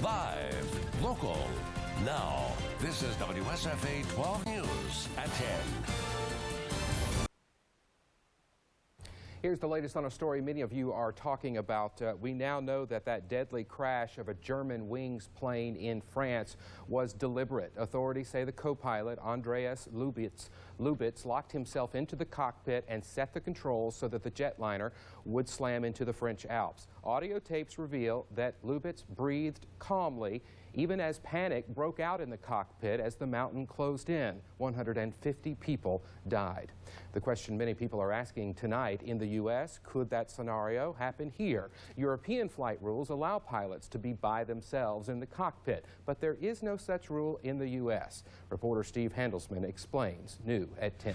Live, local. Now, this is WSFA 12 News at 10. Here's the latest on a story many of you are talking about. We now know that deadly crash of a Germanwings plane in France was deliberate. Authorities say the co-pilot, Andreas Lubitz, locked himself into the cockpit and set the controls so that the jetliner would slam into the French Alps. Audio tapes reveal that Lubitz breathed calmly, even as panic broke out in the cockpit as the mountain closed in. 150 people died. The question many people are asking tonight in the U.S., could that scenario happen here? European flight rules allow pilots to be by themselves in the cockpit, but there is no such rule in the U.S. Reporter Steve Handelsman explains, new at 10.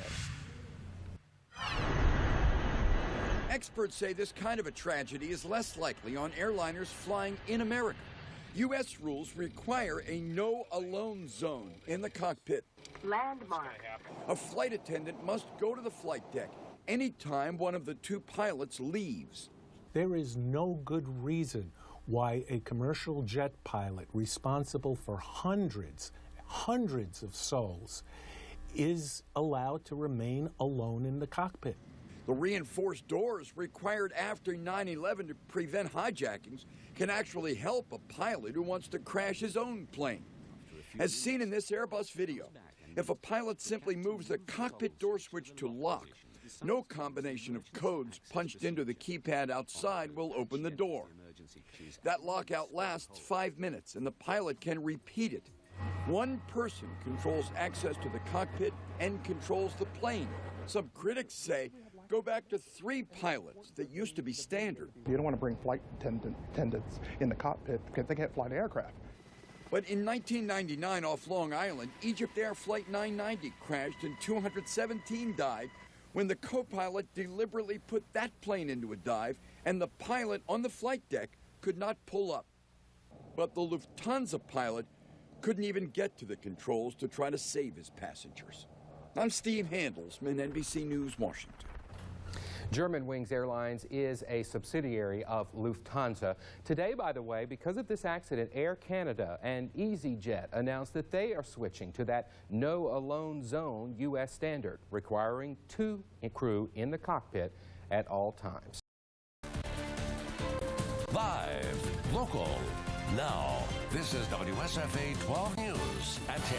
Experts say this kind of a tragedy is less likely on airliners flying in America. U.S. rules require a no-alone zone in the cockpit. Landmark. A flight attendant must go to the flight deck anytime one of the two pilots leaves. There is no good reason why a commercial jet pilot responsible for hundreds of souls is allowed to remain alone in the cockpit. The reinforced doors required after 9/11 to prevent hijackings can actually help a pilot who wants to crash his own plane. As seen in this Airbus video, if a pilot simply moves the cockpit door switch to lock, no combination of codes punched into the keypad outside will open the door. That lockout lasts 5 minutes, and the pilot can repeat it. One person controls access to the cockpit and controls the plane. Some critics say go back to 3 pilots that used to be standard. You don't want to bring flight attendants in the cockpit because they can't fly the aircraft. But in 1999 off Long Island, Egypt Air Flight 990 crashed and 217 died when the co-pilot deliberately put that plane into a dive and the pilot on the flight deck could not pull up. But the Lufthansa pilot couldn't even get to the controls to try to save his passengers. I'm Steve Handelsman, NBC News, Washington. Germanwings Airlines is a subsidiary of Lufthansa. Today, by the way, because of this accident, Air Canada and EasyJet announced that they are switching to that no-alone zone U.S. standard, requiring 2 crew in the cockpit at all times. Live, local. Now, this is WSFA 12 News at 10.